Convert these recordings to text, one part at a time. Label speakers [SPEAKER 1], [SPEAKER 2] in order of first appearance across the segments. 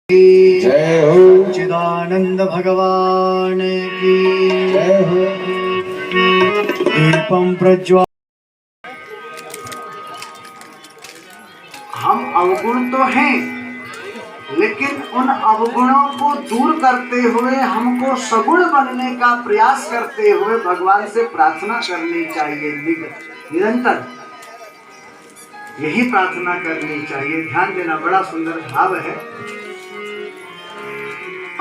[SPEAKER 1] जय हो।
[SPEAKER 2] चिदानंद भगवान की
[SPEAKER 1] जय हो।
[SPEAKER 2] दीपम प्रज्वल।
[SPEAKER 3] हम अवगुण तो हैं, लेकिन उन अवगुणों को दूर करते हुए हमको सगुण बनने का प्रयास करते हुए भगवान से प्रार्थना करनी चाहिए। निरंतर यही प्रार्थना करनी चाहिए। ध्यान देना, बड़ा सुंदर भाव है।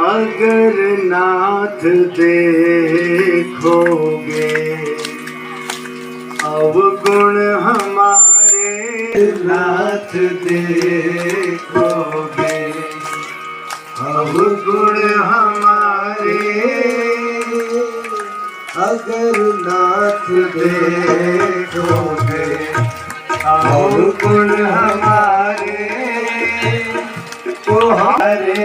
[SPEAKER 3] अगर नाथ देखोगे अवगुण हमारे, नाथ देखोगे अवगुण हमारे, अगर नाथ देखोगे अवगुण हमारे, तो हमारे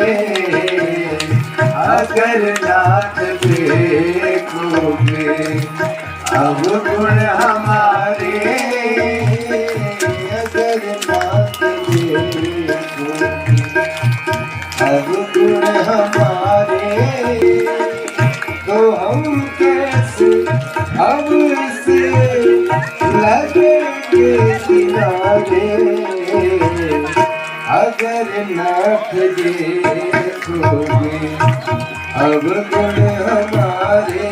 [SPEAKER 3] अगर नाथ देखोगे अवगुण हमारे, अगर नाथ देखोगे अवगुण हमारे, तो हम कैसे अब से लगेंगे किनारे, अगर नाथ देखोगे अवगुण हमारे।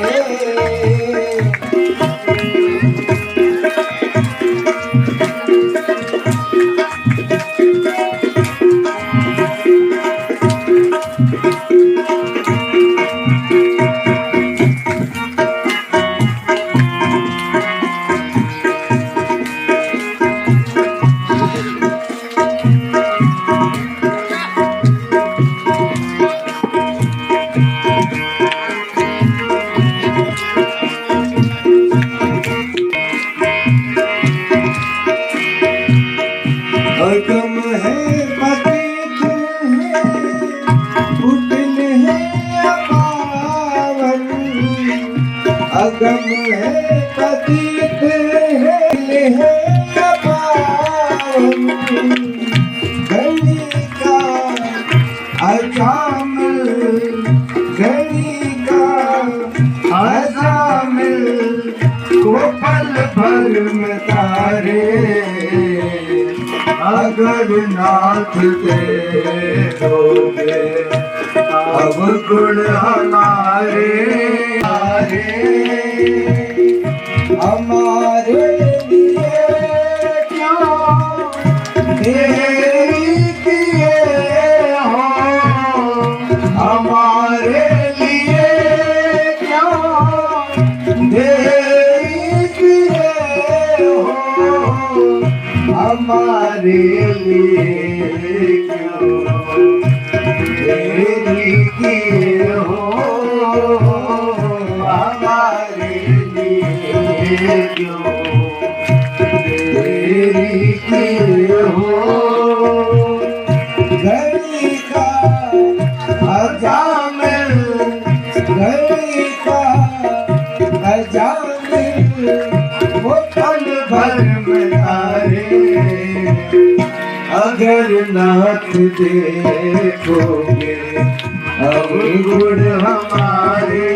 [SPEAKER 3] अगम है पतित है कुटिल है अपावन, अगम है पतित है अपावन, गली का अजामिल, गली का अजामिल को पल भर में तारे, अगर नाथ देखोगे अवगुण हमारे, हमारे लिए क्यों देरी किए हो, हमारे लिए क्यों देरी किए हो, हमारे लिए क्यों देरी किए हो, हमारे लिए क्यों देरी किए हो, घड़ी का अजामिल, घड़ी का अजामिल वो पल भर में तारे, अगर नाथ देखोगे अवगुण हमारे,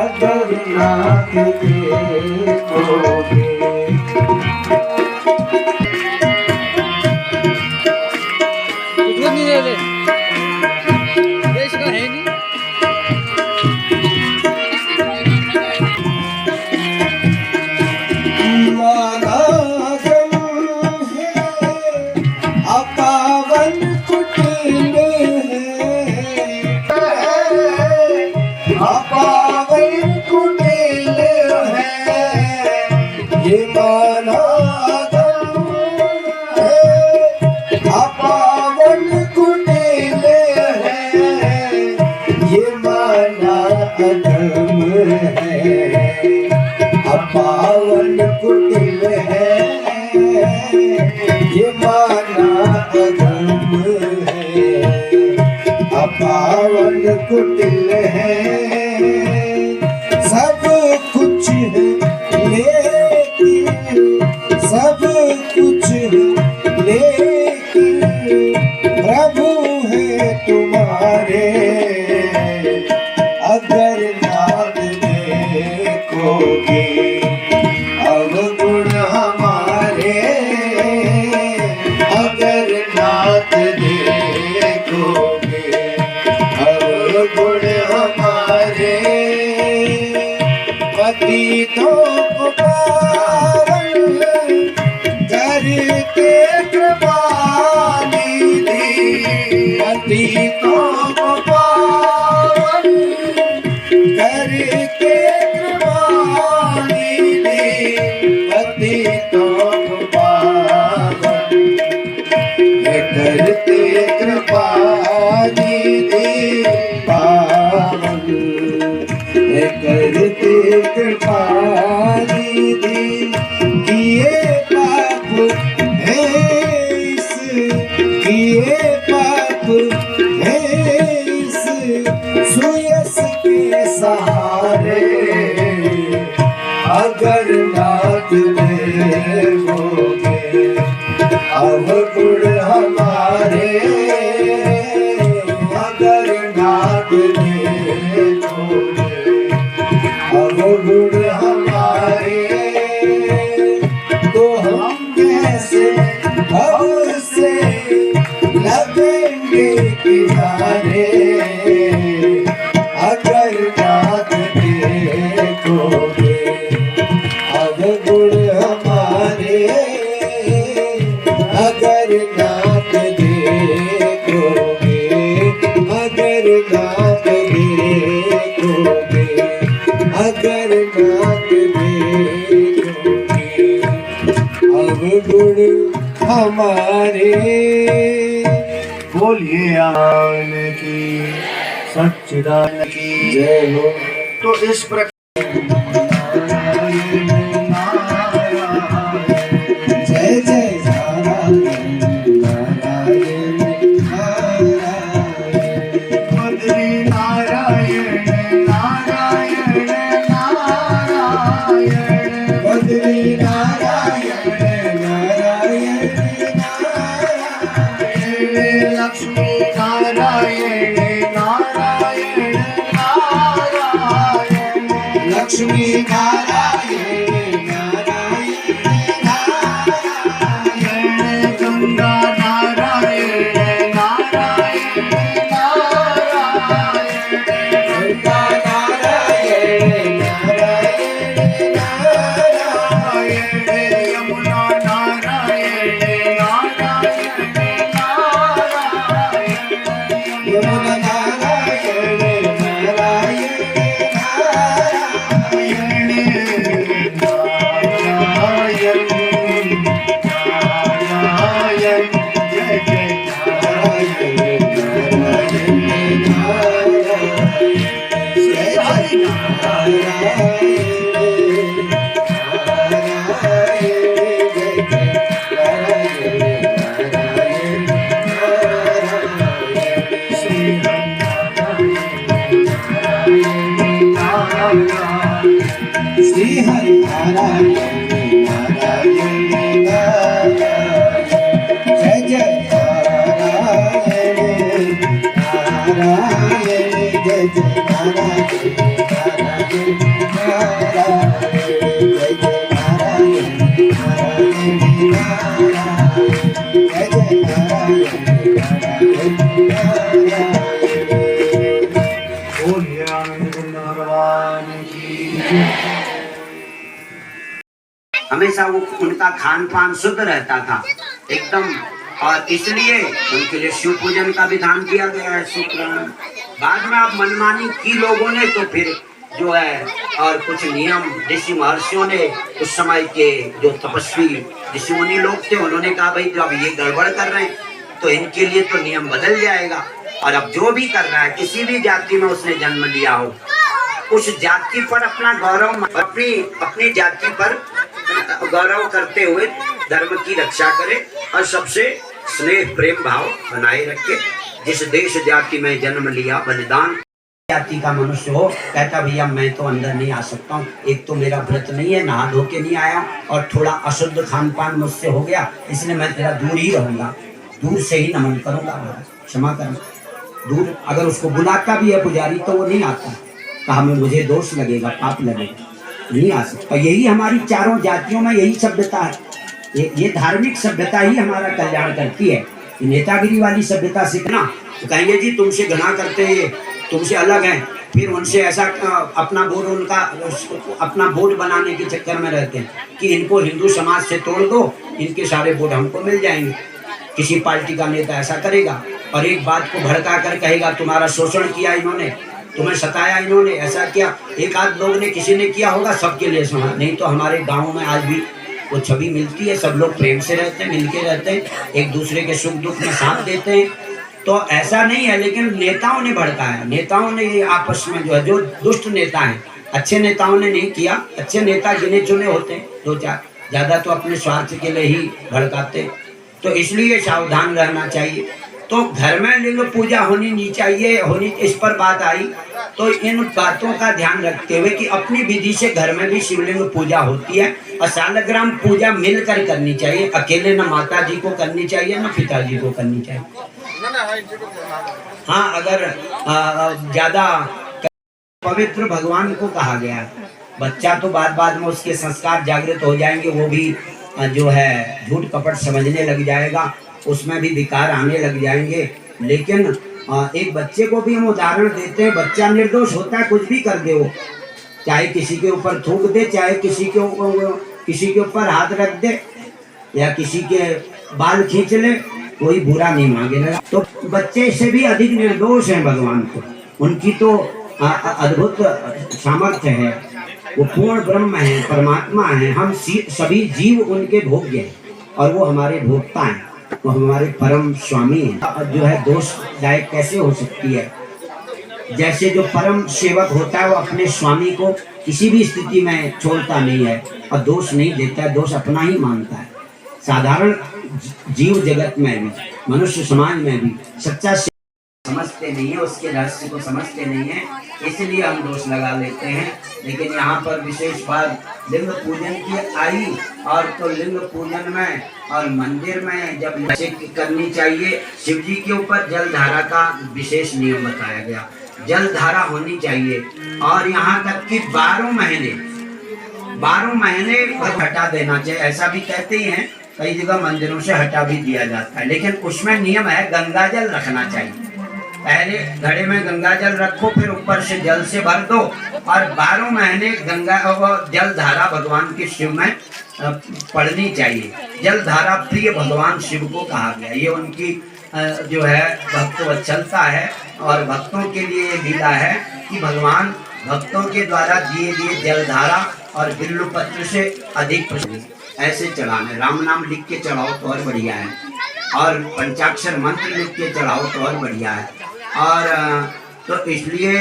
[SPEAKER 3] अगर नाथ देखोगे।
[SPEAKER 4] देश का है नहीं।
[SPEAKER 3] अपावन कुटिल है, अपावन कुटिल है, ये माना है, अपावन कुटिल है, ये माना अधम है, अपावन कुटिल है, ये माना अधम है, अपावन कुटिल है, सब कुछ है लेकिन, सब कुछ है लेकिन प्रभु
[SPEAKER 2] नाथ देखोगे अवगुण हमारे पतितों को पावन करके कृपा निधि पतितों को पावन करके कृपा निधि पतितों को पावन करते कृपा निधि पावन करते कृपा निधि किए पाप है इस किए पाप है इस सुयस के सहारे अगर नाथ देखोगे अवगुण हमारे अगर नाथ देखोगे अवगुण हमारे तो हम कैसे भव से लगेंगे किनारे अगर नाथ देखोगे अवगुण हमारे अगर नाथ देखोगे अगर नाथ देखोगे अगर नाथ देखोगे अवगुण हमारे। बोलिए आन की सच्चिदान की जय हो। तो इस प्रकार जय जय नारायण नारायण नारायण बद्री नारायण नारायण नारायण बद्री नारायण नारायण नारायण लक्ष्मी नारायण नारायण नारायण लक्ष्मी नारायण नारायण गंगा नारायण नारायण नारायण गंगा नारायण नारायण नारायण यमुना नारायण नारायण नारायण यमुना नारायण नारायण श्री हरि नारायण नारायण जय जय नारायण नारायण जय जय नारायण नारायण जय जय नारायण जय जय नारायण बोलिए आनंद भगवान की।
[SPEAKER 4] हमेशा वो उनका खान पान शुद्ध रहता था एकदम, और इसलिए उनके लिए शिव पूजन का विधान किया गया है। शुक्रान बाद में आप मनमानी की लोगों ने तो फिर जो है और कुछ नियम ऋषि महर्षियों ने उस समय के जो तपस्वी ऋषि मुनि लोग थे उन्होंने कहा भाई जब ये गड़बड़ कर रहे हैं तो इनके लिए तो नियम बदल जाएगा। और अब जो भी कर रहा है किसी भी जाति में उसने जन्म लिया हो उस जाति पर अपना गौरव अपनी जाति पर गौरव करते हुए धर्म की रक्षा करे और सबसे स्नेह प्रेम भाव बनाए रखे। जिस देश जाति में जन्म लिया बलिदान जाति का मनुष्य हो कहता भैया मैं तो अंदर नहीं आ सकता हूँ, एक तो मेरा व्रत नहीं है, नहा धो के नहीं आया और थोड़ा अशुद्ध खान पान मुझसे हो गया, इसलिए मैं तेरा दूर ही रहूंगा, दूर से ही नमन करूंगा, क्षमा करना। दूर अगर उसको बुलाता भी है पुजारी तो वो नहीं आता, कहा मैं मुझे दोष लगेगा पाप लगेगा, नहीं आ सकता। यही हमारी चारों जातियों में यही सभ्यता है, ये धार्मिक सभ्यता ही हमारा कल्याण करती है। नेतागिरी वाली सभ्यता सीखना, तो कहेंगे जी तुमसे घृणा करते हैं, तुमसे अलग हैं, फिर उनसे ऐसा अपना वोट उनका अपना वोट बनाने के चक्कर में रहते हैं कि इनको हिंदू समाज से तोड़ दो, इनके सारे वोट हमको मिल जाएंगे। किसी पार्टी का नेता ऐसा करेगा और एक बात को भड़का कर कहेगा तुम्हारा शोषण किया इन्होंने, तुम्हें सताया इन्होंने, ऐसा किया। एक आध लोग ने किसी ने किया होगा, सबके लिए सुना नहीं। तो हमारे गाँव में आज भी वो छवि मिलती है, सब लोग प्रेम से रहते हैं, मिलके रहते हैं, एक दूसरे के सुख दुख में साथ देते हैं। तो ऐसा नहीं है, लेकिन नेताओं ने भड़काया, नेताओं ने ये आपस में जो है, जो दुष्ट नेता हैं, अच्छे नेताओं ने नहीं किया। अच्छे नेता गिने चुने होते हैं, दो चार, ज़्यादा तो अपने स्वार्थ के लिए ही भड़काते। तो इसलिए सावधान रहना चाहिए। तो घर में लिंग पूजा होनी नहीं चाहिए, होनी, इस पर बात आई। तो इन बातों का ध्यान रखते हुए कि अपनी विधि से घर में भी शिवलिंग पूजा होती है और सालग्राम पूजा मिलकर करनी चाहिए, अकेले न माता जी को करनी चाहिए न पिताजी को करनी चाहिए। हाँ, अगर ज्यादा पवित्र भगवान को कहा गया, बच्चा तो बाद में उसके संस्कार जागृत हो जाएंगे, वो भी जो है झूठ कपट समझने लग जाएगा, उसमें भी विकार आने लग जाएंगे। लेकिन एक बच्चे को भी हम उदाहरण देते हैं, बच्चा निर्दोष होता है, कुछ भी कर दे वो, चाहे किसी के ऊपर थूक दे, चाहे किसी के ऊपर हाथ रख दे या किसी के बाल खींच ले, कोई बुरा नहीं मांगेगा। तो बच्चे से भी अधिक निर्दोष हैं भगवान को, उनकी तो अद्भुत सामर्थ्य है, वो पूर्ण ब्रह्म है, परमात्मा है। हम सभी जीव उनके भोग्य हैं और वो हमारे भोक्ता हैं, वो हमारे परम स्वामी हैं। जो है दोषदायक कैसे हो सकती है? जैसे जो परम सेवक होता है वो अपने स्वामी को किसी भी स्थिति में छोड़ता नहीं है और दोष नहीं देता है, दोष अपना ही मानता है। साधारण जीव जगत में भी, मनुष्य समाज में भी सच्चा समझते नहीं है, उसके रहस्य को समझते नहीं है, इसलिए हम दोष लगा लेते हैं। लेकिन यहाँ पर विशेष बात लिंग पूजन की आई, और तो लिंग पूजन में और मंदिर में जब करनी चाहिए, शिव जी के ऊपर जल धारा का विशेष नियम बताया गया, जल धारा होनी चाहिए। और यहाँ तक कि 12 महीने हटा देना चाहिए, ऐसा भी कहते ही हैं, कई जगह मंदिरों से हटा भी दिया जाता है। लेकिन उसमें नियम है, गंगा जल रखना चाहिए। पहले घड़े में गंगा जल रखो, फिर ऊपर से जल से भर दो, और 12 महीने गंगा जल धारा भगवान के शिव में पढ़नी चाहिए। जल धारा प्रिय भगवान शिव को कहा गया, ये उनकी जो है भक्त वत्सलता है, और भक्तों के लिए लीला है कि भगवान भक्तों के द्वारा दिए गए जल धारा और बिल्व पत्र से अधिक प्रसिद्ध ऐसे चढ़ाने। राम नाम लिख के चढ़ाओ तो और बढ़िया है, और पंचाक्षर मंत्र लिख के चढ़ाओ तो और बढ़िया है। और तो इसलिए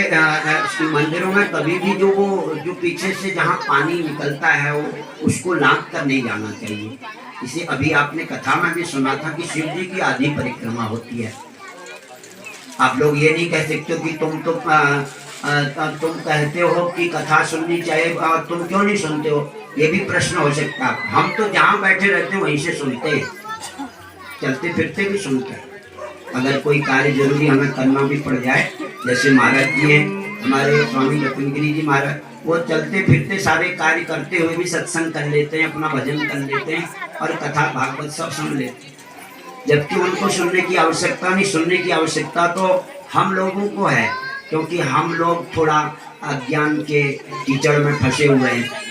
[SPEAKER 4] मंदिरों में कभी भी जो पीछे से जहाँ पानी निकलता है वो उसको लांघ कर नहीं जाना चाहिए। इसे अभी आपने कथा में भी सुना था कि शिव जी की आधी परिक्रमा होती है। आप लोग ये नहीं कह सकते कि तुम कहते हो कि कथा सुननी चाहिए और तुम क्यों नहीं सुनते हो, ये भी प्रश्न हो सकता है। हम तो जहाँ बैठे रहते हैं वहीं से सुनते हैं, चलते फिरते भी सुनते हैं। अगर कोई कार्य जरूरी हमें करना भी पड़ जाए, जैसे महाराज जी हैं हमारे स्वामी रत्नगिरी जी महाराज, वो चलते फिरते सारे कार्य करते हुए भी सत्संग कर लेते हैं, अपना भजन कर लेते हैं और कथा भागवत सब सुन लेते हैं। जबकि उनको सुनने की आवश्यकता नहीं, सुनने की आवश्यकता तो हम लोगों को है, क्योंकि हम लोग थोड़ा अज्ञान के कीचड़ में फंसे हुए हैं।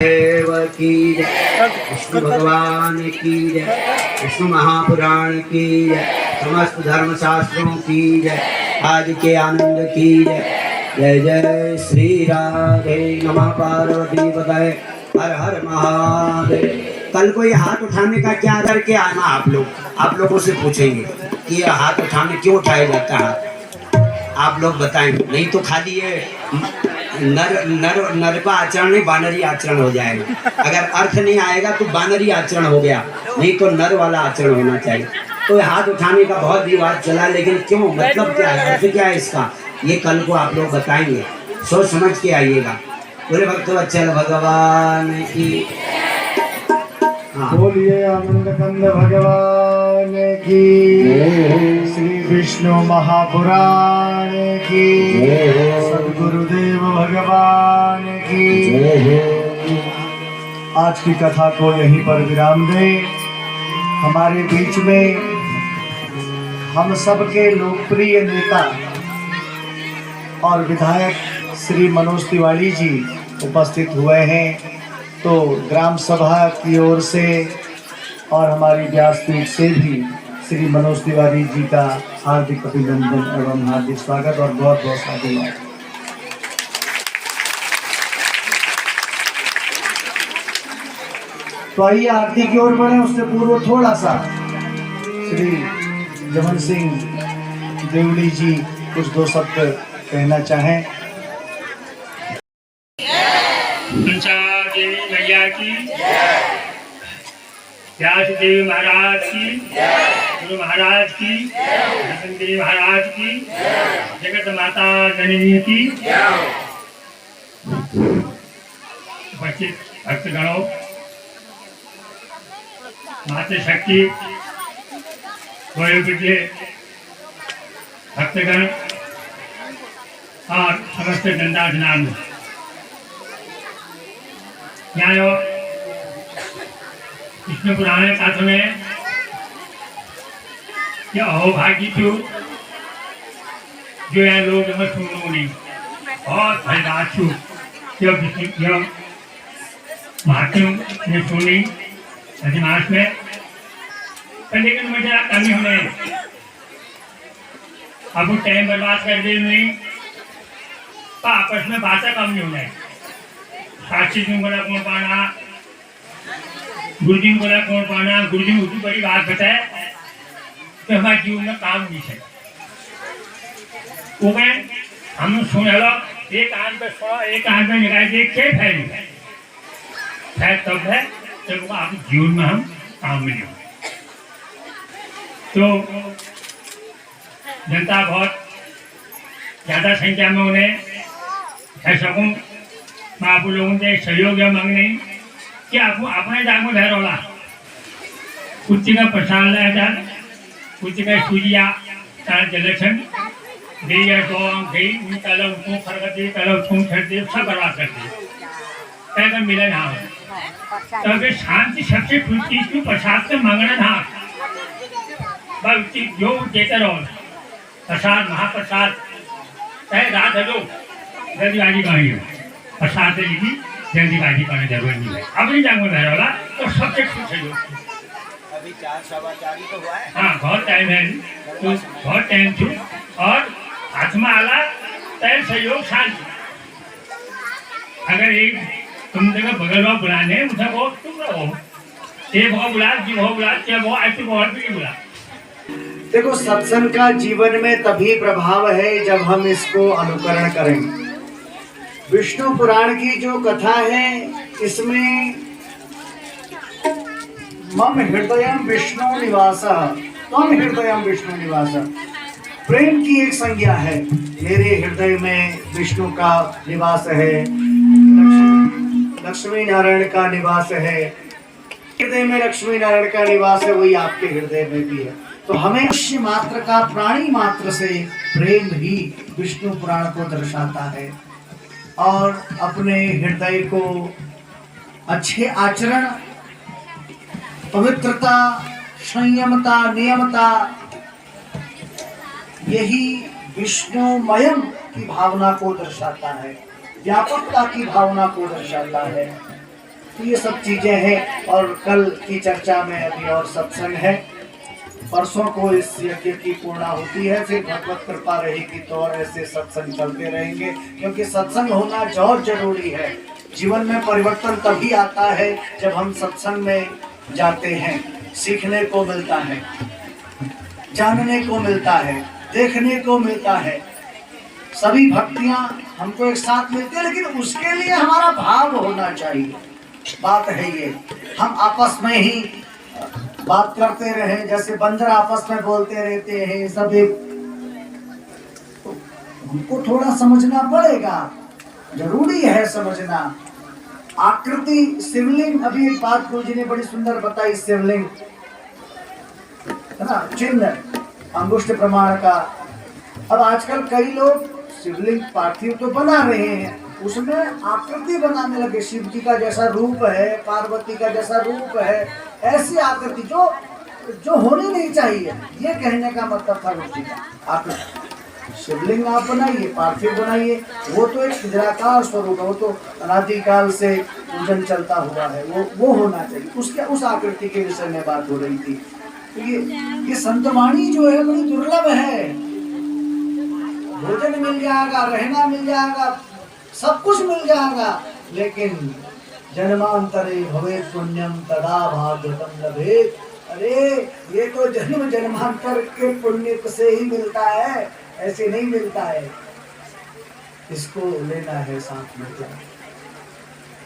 [SPEAKER 4] की जय, विष्णु भगवान की जय, विष्णु महापुराण की जय, समस्त धर्म शास्त्रों की जय, आज के आनंद की जय। जय जय श्री राधे नमः पार्वती पतये हर हर महादेव। कल को ये हाथ उठाने का क्या करके आना, आप लोगों से पूछेंगे कि ये हाथ उठाने क्यों उठाया जाता है, आप लोग बताएंगे। नहीं तो खाली ये नर का आचरण नहीं, बानरी आचरण हो जाएगा। अगर अर्थ नहीं आएगा तो बानरी आचरण हो गया, नहीं तो नर वाला आचरण होना चाहिए। तो हाथ उठाने का बहुत विवाद चला, लेकिन क्यों, मतलब क्या है, अर्थ क्या है इसका, ये कल को आप लोग बताएंगे, सोच समझ के आइएगा। बोले भक्तवत्सल भगवान की,
[SPEAKER 2] बोलिए आनंद कंद भगवान की, श्री विष्णु महापुराण की, सद्गुरुदेव भगवान की। आज की कथा को यहीं पर विराम दें। हमारे बीच में
[SPEAKER 3] हम सबके लोकप्रिय नेता और विधायक श्री मनोज तिवारी जी उपस्थित हुए हैं, तो ग्राम सभा की ओर से और हमारी व्यासपीठ से भी श्री मनोज तिवारी जी का हार्दिक अभिनंदन एवं हार्दिक स्वागत और बहुत बहुत साधुवाद। तो आइए आरती की ओर बढ़े। उससे पूर्व थोड़ा सा श्री जमन सिंह देवड़ी जी कुछ दो शब्द कहना चाहें।
[SPEAKER 5] देवी मैया की, व्यास देवी महाराज की, गुरु महाराज की, दर्शन देवी महाराज की, जगत माता जननी की, उपस्थित भक्तगणों, माता शक्ति वयोवृद्ध भक्तगण और समस्त जनता जनार्दन, यहाँ विष्णु पुराण कथा में क्या अहोभागी थी जो यहाँ लोग सुनो नहीं और धन्यवाद छू जब महात्म ने सुनी अधिमास में, लेकिन मुझे कमी होने अब वो टाइम बर्बाद कर दे नहीं, तो आपस में बातें कम नहीं होने। साक्षी जी बोला कौन पाना, गुरुजी बोला कौन पाना, गुरुजी उतनी बड़ी बात बताए तो हमारे जीवन में काम नहीं है। वो कहें हम सुन लो, एक कान पे सुनो, एक कान पे निकाल के क्या फैल तब है जब आप जीवन में हम काम में नहीं हो। तो जनता बहुत ज़्यादा संख्या में उन्हें ऐसा मैं आप लोगों से सहयोग या मांग नहीं कि आप अपने जागो धरोला कुछ का प्रसाद लाया जाए, कुछ का सूजिया तार जलक्षण दे या तो गई उन कला उसको फरकती कला उसको छड़ती सब बर्बाद करती है। मिला ना तो अगर शांति सबसे खुशी इसको प्रसाद से मांगना था, बस जो देते रहो प्रसाद महाप्रसाद चाहे रात है, जल्दीबाजी करनी हो प्रसाद की जल्दीबाजी करने जरूरत नहीं है। अब नहीं जाऊंगा घर वाला तो सबसे खुश है।
[SPEAKER 2] अभी 4:15 तो हुआ है।
[SPEAKER 5] हाँ बहुत टाइम है, तो बहुत टाइम छू और हाथ में आला तय सहयोग शांति। अगर एक तुम देखो बगल में बुलाने उसे वो तुम रहो, एक वो बुला जी वो बुला क्या वो ऐसे बहुत भी बुला।
[SPEAKER 3] देखो सत्संग का जीवन में तभी प्रभाव है जब हम इसको अनुकरण करें। विष्णु पुराण की जो कथा है इसमें मम हृदयम विष्णु निवासः, तम हृदयम विष्णु निवासः, प्रेम की एक संज्ञा है। मेरे हृदय में विष्णु का निवास है, लक्ष्मी नारायण का निवास है, हृदय में लक्ष्मी नारायण का निवास है, वही आपके हृदय में भी है। तो हमें मनुष्य मात्र का प्राणी मात्र से प्रेम ही विष्णु पुराण को दर्शाता है। और अपने हृदय को अच्छे आचरण, पवित्रता, संयमता, नियमता, यही विष्णुमयम की भावना को दर्शाता है, व्यापकता की भावना को दर्शाता है। तो ये सब चीजें हैं। और कल की चर्चा में अभी और सत्संग है, परसों को इस यज्ञ की पूर्णा होती है, फिर भगवत कृपा रहेगी तो और ऐसे सत्संग चलते रहेंगे, क्योंकि सत्संग होना बहुत जरूरी है। जीवन में परिवर्तन तभी आता है जब हम सत्संग में जाते हैं, सीखने को मिलता है, जानने को मिलता है, देखने को मिलता है। सभी भक्तियां हमको एक साथ मिलती है, लेकिन उसके लिए हमारा भाव होना चाहिए। बात है ये, हम आपस में ही बात करते रहे जैसे बंदर आपस में बोलते रहते हैं, सब एक हमको थोड़ा समझना पड़ेगा, जरूरी है समझना। आकृति शिवलिंग, अभी एक बात गुरुजी ने बड़ी सुंदर बताई, शिवलिंग है ना, चिन्ह अंगुष्ठ प्रमाण का। अब आजकल कई लोग शिवलिंग पार्थिव तो बना रहे हैं, उसमें आकृति बनाने लगे, शिव जी का जैसा रूप है, पार्वती का जैसा रूप है, ऐसी आकृति जो जो होनी नहीं चाहिए, ये कहने का मतलब था ऋषि का। आप शिवलिंग आप बनाइए, पार्थिव बनाइए, वो तो एक निराकार स्वरूप है, वो तो अनादिकाल से पूजन चलता हुआ है, वो होना चाहिए। उसके उस आकृति के विषय में बात हो रही थी। तो ये संतवाणी जो है बड़ी दुर्लभ है। भोजन मिल जाएगा, रहना मिल जाएगा, सब कुछ मिल जाएगा, लेकिन जन्मांतरे भवेत् पुण्यम तदा भागवतम लभेत्। अरे ये तो जन्म जन्मांतर के पुण्य से ही मिलता है, ऐसे नहीं मिलता है। इसको लेना है साथ में।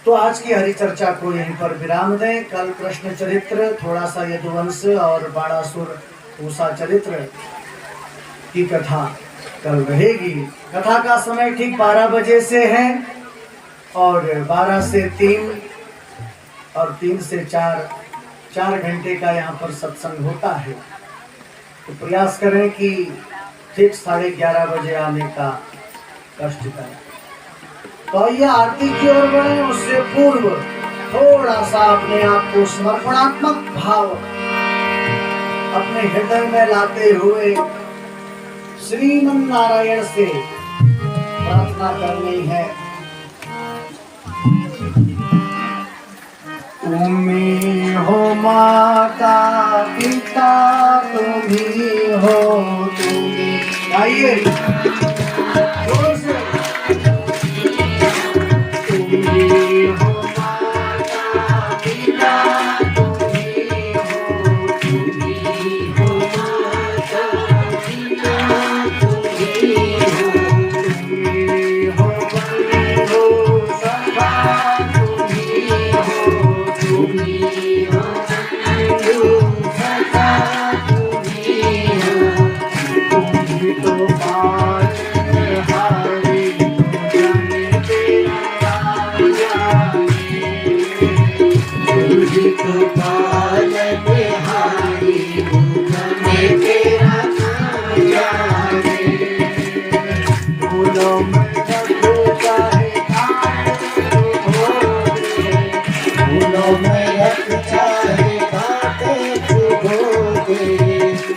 [SPEAKER 3] तो आज की हरि चर्चा को यहीं पर विराम दें। कल कृष्ण चरित्र, थोड़ा सा यदुवंश और बाणासुर उषा चरित्र की कथा कल रहेगी। कथा का समय ठीक 12 बजे से है और 12 से 3 और 3 से 4 घंटे का यहाँ पर सत्संग होता है। तो प्रयास करें कि ठीक 11:30 बजे आने का कष्ट करें। तो आइए आरती की ओर बढ़े। उससे पूर्व थोड़ा सा अपने आप को समर्पणात्मक भाव अपने हृदय में लाते हुए श्रीमन नारायण से प्रार्थना करनी है। तुम्ही हो माता पिता, तुम्ही हो तुम्ही। आइए जोर से। तुम्ही हो माता पिता, तुम्ही हो माता पिता, तुम्ही हो बंधु सखा, तुम्ही हो तो पालनहारी, जाने तेरा नाम जाने। तो पालनहारी, जाने तेरा नाम जाने। फूलों में रखता है फूलों में रखता है कांटे चुभोगे।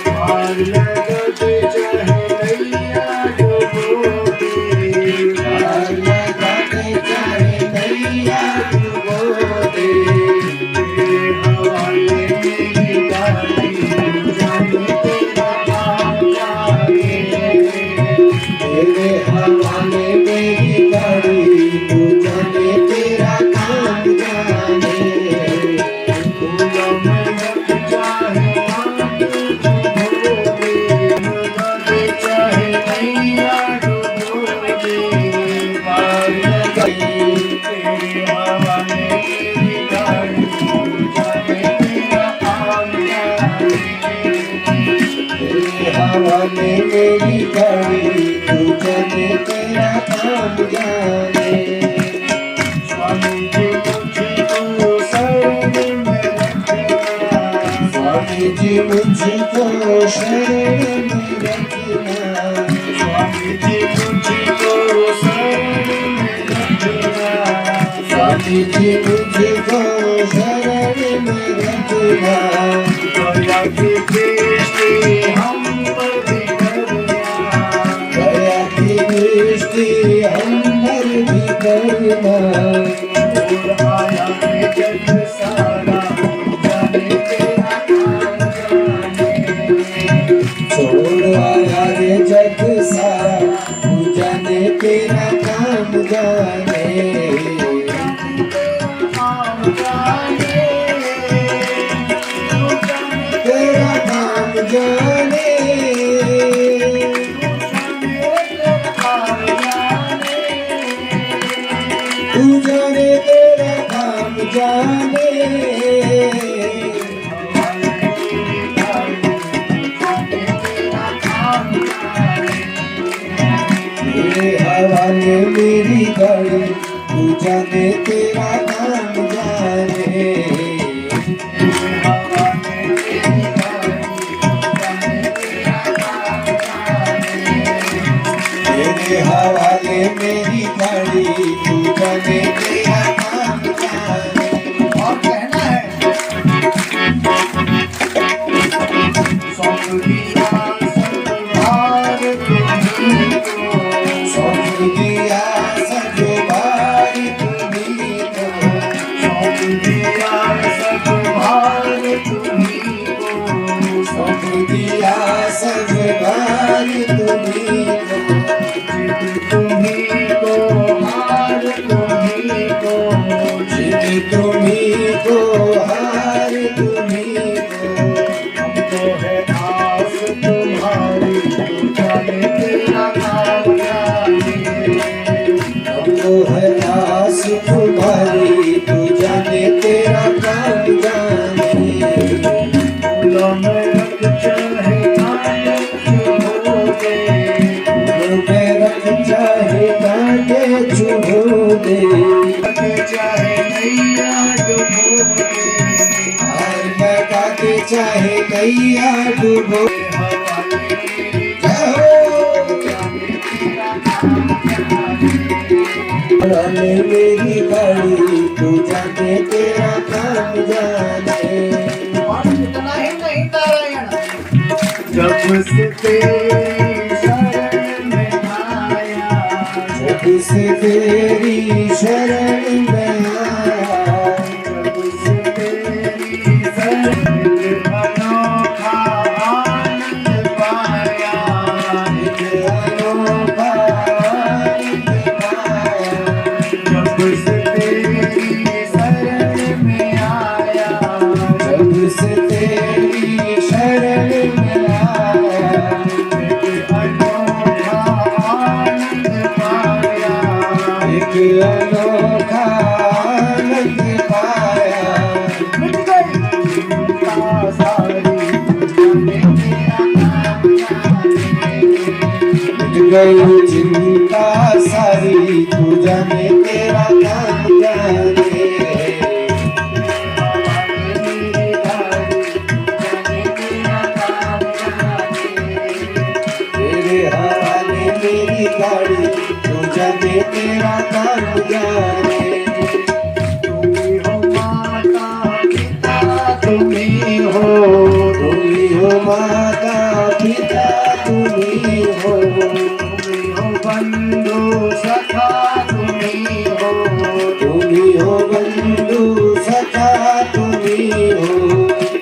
[SPEAKER 3] मार लगते चाहे नैया डुबोगे, मार लगते चाहे नैया डुबोगे। तेरे हवाले मेरी गाड़ी, जाने तेरा नाम जाने। तेरे हवाले मेरी गाड़ी, जाने तेरा काम जाने। फूलों में रखता है कांटे चुभोगे, लगते चाहे नैया डुबोगे। मार लगते तेरे हवाले मेरी गाड़ी, जाने तेरा काम जाने। तेरे हवाले मेरी गाड़ी, जाने तेरा काम जाने। स्वामी जी मुझको शरण में रखना, स्वामी जी मुझको शरण में रखना। स्वामी जी मुझको शरण में रखना, स्वामी जी मुझको शरण में रखना। दया की दृष्टि हम पर भी करना, दया की दृष्टि हम पर भी करना। और आया है जग सारा, जाने तेरा काम जाने। छोड़ आया रे जग सारा, जाने तेरा काम जाने। काम जाने, तेरा काम जाने। तू जाने तेरा काम जाने। तेरे हवाले मेरी गाड़ी, तू जाने तेरा काम जाने। तेरे हवाले मेरी गाड़ी, तू जाने तेरा काम जाने। और कहना है
[SPEAKER 1] हार तुम्ही
[SPEAKER 2] को हार तुम्ही को
[SPEAKER 1] जीत तुम्ही को हार तुम्ही को
[SPEAKER 2] हमको है आस तुम्हारी तू जाने तेरा काम जाने
[SPEAKER 1] हमको है आस तुम्हारी तू जाने तेरा काम जाने
[SPEAKER 2] फूलों में रख चाहे कांटे चुभो दे
[SPEAKER 1] फूलों में रख चाहे कांटे चुभो दे
[SPEAKER 2] रख चाहे नैया डुबो दे
[SPEAKER 1] हार लगा के चाहे नैया डूबो जाने मेरी गाड़ी तू जाने तेरा काम जाने
[SPEAKER 3] इतना ही नहीं नारायण,
[SPEAKER 2] जब से तेरी शरण में आया
[SPEAKER 1] जब से तेरी शरण में आया
[SPEAKER 2] जब से तेरी शरण में अनोखा आनंद पाया
[SPEAKER 1] एक अनोखा आनंद पाया
[SPEAKER 2] जब से तेरी शरण में आया
[SPEAKER 1] जब से तेरी शरण में आया
[SPEAKER 2] एक अनोखा आनंद पाया
[SPEAKER 1] एक अनोखा आनंद पाया
[SPEAKER 2] मिट गई चिंता सारी जाने तेरा काम जाने
[SPEAKER 1] मिट गई चिंता सारी तू जाने तेरा काम जाने तेरे हवाले मेरी गाड़ी तू जाने तेरा काम जाने
[SPEAKER 2] तुम्ही हो माता पिता तुम्ही हो
[SPEAKER 1] तुम्ही हो माता पिता तुम्ही हो
[SPEAKER 2] तुम्ही हो बंधु सखा तुम्ही हो
[SPEAKER 1] तुम्ही हो बंधु सखा तुम्ही हो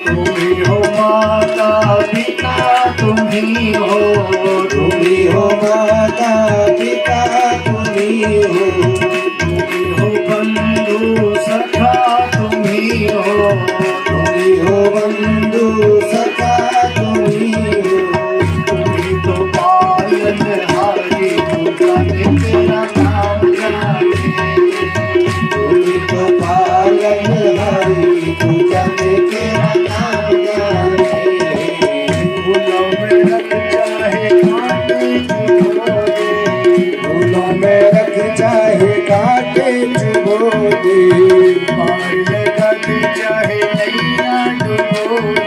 [SPEAKER 2] तुम्ही हो माता पिता तुम्ही हो
[SPEAKER 1] तुम्ही हो माता पिता तुम्ही हो
[SPEAKER 2] तुम्ही हो बंधु सखा तुम्ही हो
[SPEAKER 1] तुम्ही हो बंधु सखा तुम्ही हो
[SPEAKER 2] तुम्ही तो पालन हारी तू जाने तेरा नाम जाने
[SPEAKER 1] तुम्ही तो पालन हारी तू जाने तेरा नाम जाने
[SPEAKER 2] फूलों में रख चाहे कांटे चुभो दे
[SPEAKER 1] फूलों में रख चाहे कांटे चुभो दे
[SPEAKER 2] पार लगा के चाहे नैया डुबो दे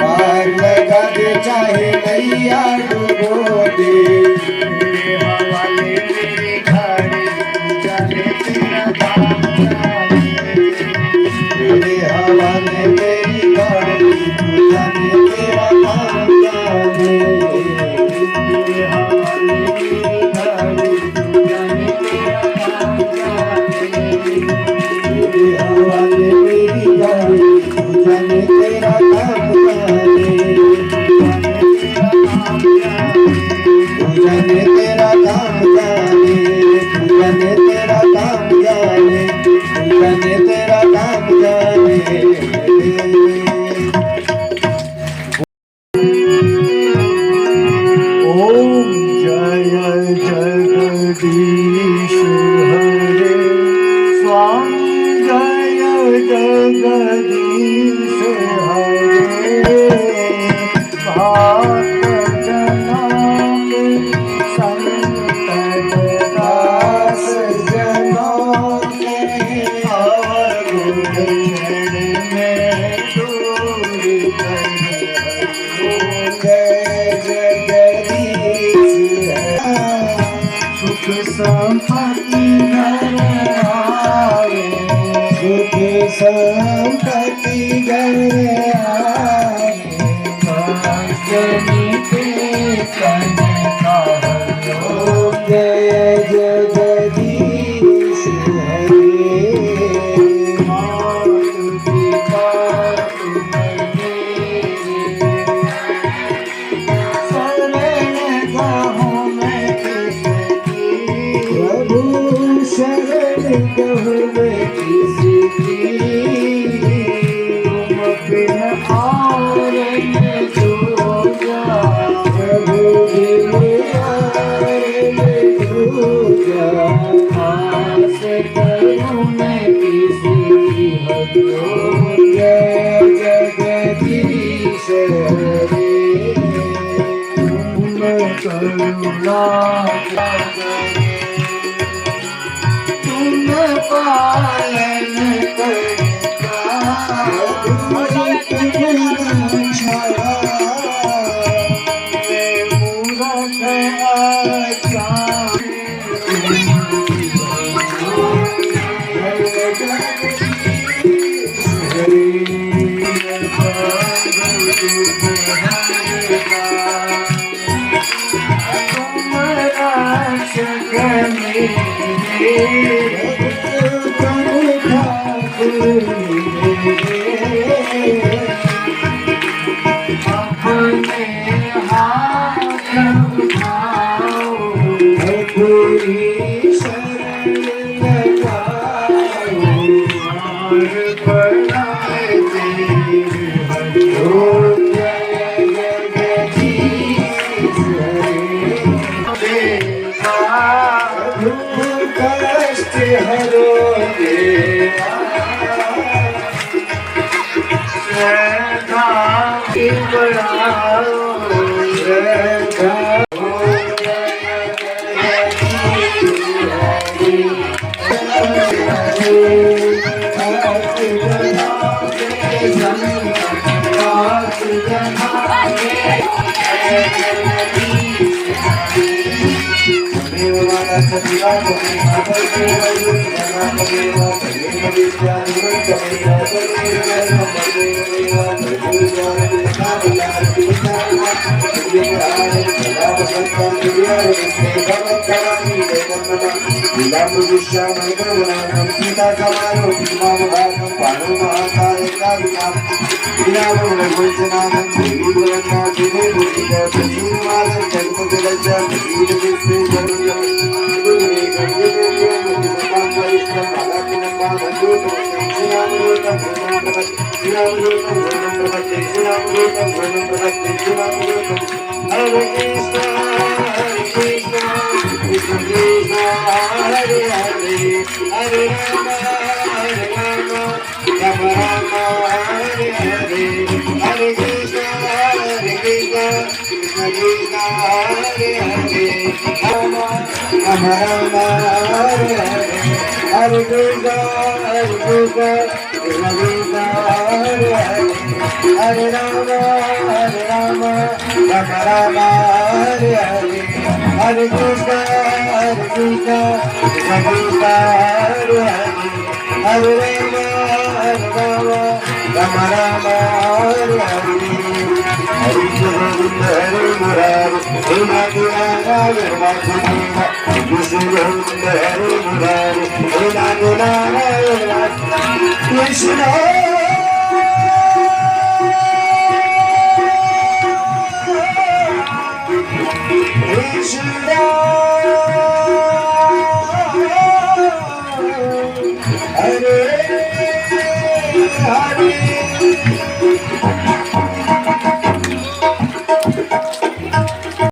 [SPEAKER 1] पार लगा दे चाहे नैया डूबो दे
[SPEAKER 2] तेरे हवाले मेरी गाड़ी तू जाने तेरा काम जाने
[SPEAKER 1] तेरे हवाले मेरी गाड़ी तू जाने तेरा काम जाने
[SPEAKER 2] तेरे हवाले मेरी गाड़ी तू जाने तेरा काम जाने
[SPEAKER 1] तेरे हवाले मेरी गाड़ी तू जाने तेरा काम जाने तू जाने तेरा काम जाने तू जाने तेरा काम जाने तू जाने तेरा काम जाने
[SPEAKER 2] ओम जय जगदीश हरे स्वामी जय जगदीश हरे भक्त जना के संतन दास
[SPEAKER 1] जनों के
[SPEAKER 2] और गुण में दूर करे
[SPEAKER 1] जय जगदीश
[SPEAKER 2] सुख संपत्ति घर आवे
[SPEAKER 1] सुख संपत्ति घर आए
[SPEAKER 2] भक्तनी के तन का हरो
[SPEAKER 1] जय जगदीश हरे
[SPEAKER 2] मात पिता तुम्हें शरण
[SPEAKER 1] कहूँ किसकी तुम बिन और मैं दूजा प्रभु बिन और मैं दूजा आस करूँ मैं किसकी हदों जय जगदीश हरे तुम करुणा तुम पालन करता मूरख कष्ट हरो हरे